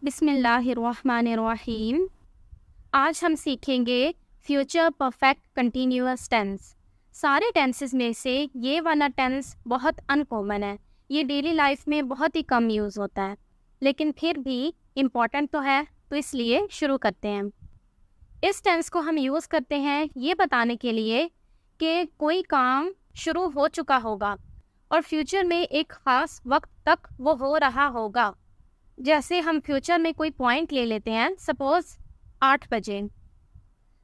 बिस्मिल्लाहिर्रहमानिर्रहीम। आज हम सीखेंगे फ्यूचर परफेक्ट कंटिन्यूअस टेंस। सारे टेंसेस में से ये वाला टेंस बहुत अनकॉमन है। ये डेली लाइफ में बहुत ही कम यूज़ होता है, लेकिन फिर भी इम्पॉर्टेंट तो है, तो इसलिए शुरू करते हैं। इस टेंस को हम यूज़ करते हैं ये बताने के लिए कि कोई काम शुरू हो चुका होगा और फ्यूचर में एक ख़ास वक्त तक वो हो रहा होगा। जैसे हम फ्यूचर में कोई पॉइंट ले लेते हैं, सपोज 8 बजे।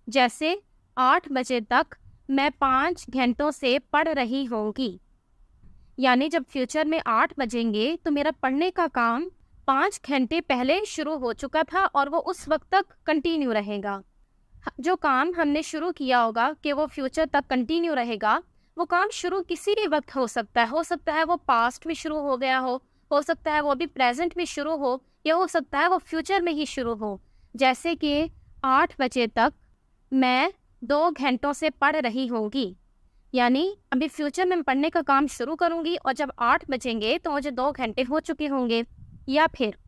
जैसे 8 बजे तक मैं 5 घंटों से पढ़ रही होंगी। यानी जब फ्यूचर में 8 बजेंगे तो मेरा पढ़ने का काम 5 घंटे पहले शुरू हो चुका था और वो उस वक्त तक कंटिन्यू रहेगा। जो काम हमने शुरू किया होगा कि वो फ्यूचर तक कंटिन्यू रहेगा, वो काम शुरू किसी भी वक्त हो सकता है। वो पास्ट में शुरू हो गया हो सकता है वो अभी प्रेजेंट में शुरू हो, या हो सकता है वो फ्यूचर में ही शुरू हो। जैसे कि 8 बजे तक मैं 2 घंटों से पढ़ रही होंगी, यानी अभी फ्यूचर में पढ़ने का काम शुरू करूंगी और जब 8 बजेंगे तो मुझे 2 घंटे हो चुके होंगे। या फिर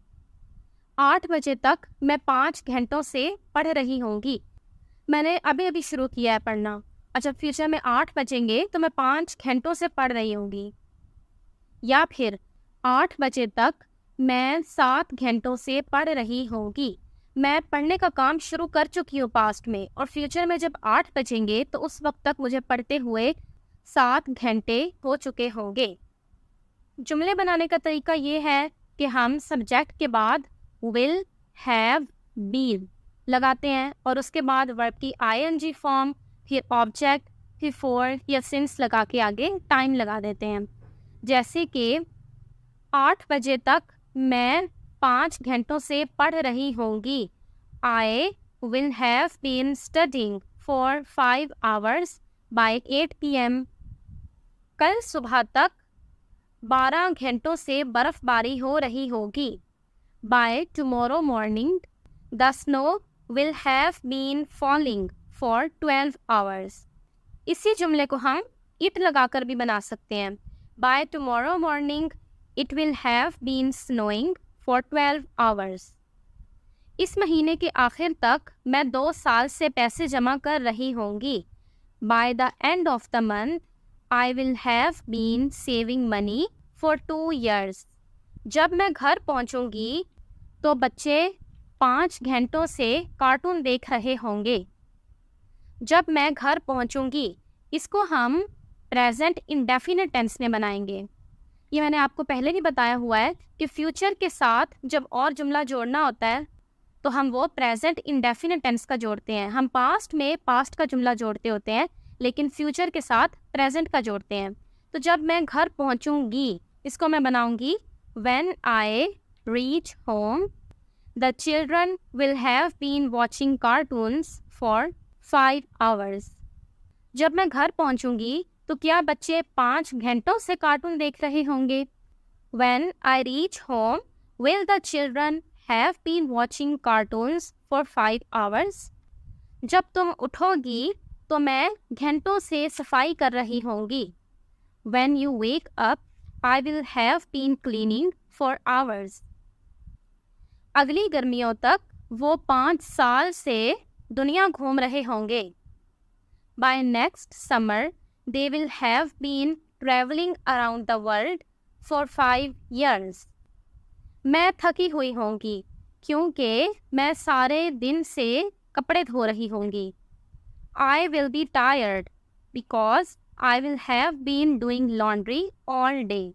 8 बजे तक मैं 5 घंटों से पढ़ रही होंगी, मैंने अभी अभी शुरू किया है पढ़ना और जब फ्यूचर में 8 बजेंगे तो मैं 5 घंटों से पढ़ रही होंगी। या फिर 8 बजे तक मैं 7 घंटों से पढ़ रही होंगी, मैं पढ़ने का काम शुरू कर चुकी हूँ पास्ट में और फ्यूचर में जब 8 बजेंगे तो उस वक्त तक मुझे पढ़ते हुए 7 घंटे हो चुके होंगे। जुमले बनाने का तरीका ये है कि हम सब्जेक्ट के बाद विल, हैव, बीन लगाते हैं और उसके बाद वर्ब की आईएनजी फॉर्म, फिर ऑब्जेक्ट, फिर फॉर या सिंस लगा के आगे टाइम लगा देते हैं। जैसे कि 8 बजे तक मैं 5 घंटों से पढ़ रही होंगी। I will have been studying for 5 hours by 8 p.m. कल सुबह तक 12 घंटों से बर्फबारी हो रही होगी। By tomorrow morning, the snow will have been falling for 12 hours. इसी जुमले को हम it लगाकर भी बना सकते हैं। By tomorrow morning, it will have been snowing for 12 hours. इस महीने के आखिर तक मैं 2 साल से पैसे जमा कर रही होंगी। By the end of the month, I will have been saving money for 2 years. जब मैं घर पहुंचूंगी तो बच्चे 5 घंटों से कार्टून देख रहे होंगे। जब मैं घर पहुंचूंगी, इसको हम प्रेजेंट इंडेफिनिट टेंस में बनाएंगे। ये मैंने आपको पहले भी बताया हुआ है कि फ्यूचर के साथ जब और जुमला जोड़ना होता है तो हम वो प्रेजेंट इंडेफिनिट टेंस का जोड़ते हैं। हम पास्ट में पास्ट का जुमला जोड़ते होते हैं, लेकिन फ्यूचर के साथ प्रेजेंट का जोड़ते हैं। तो जब मैं घर पहुंचूंगी, इसको मैं बनाऊंगी when I reach home, the children will have been watching cartoons for 5 hours. जब मैं घर पहुंचूंगी तो क्या बच्चे 5 घंटों से कार्टून देख रहे होंगे। When I reach home, will the children have been watching cartoons for 5 hours? जब तुम उठोगी तो मैं घंटों से सफाई कर रही होंगी। When you wake up, I will have been cleaning for hours. अगली गर्मियों तक वो 5 साल से दुनिया घूम रहे होंगे। By next summer, they will have been traveling around the world for 5 years. मैं थकी हुई होंगी क्योंकि मैं सारे दिन से कपड़े धो रही होंगी। I will be tired because I will have been doing laundry all day.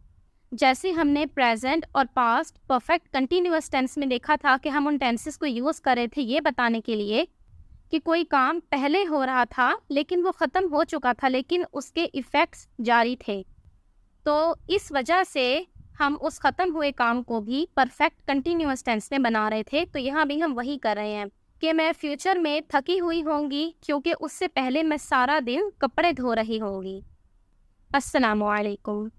जैसे हमने प्रेजेंट और पास्ट परफेक्ट कंटिन्यूअस टेंस में देखा था कि हम उन टेंसेस को यूज़ कर रहे थे ये बताने के लिए कि कोई काम पहले हो रहा था लेकिन वो ख़त्म हो चुका था, लेकिन उसके इफ़ेक्ट्स जारी थे। तो इस वजह से हम उस ख़त्म हुए काम को भी परफेक्ट कंटिन्यूअस टेंस में बना रहे थे। तो यहाँ भी हम वही कर रहे हैं कि मैं फ्यूचर में थकी हुई होंगी क्योंकि उससे पहले मैं सारा दिन कपड़े धो रही होंगी। अस्सलामु अलैकुम।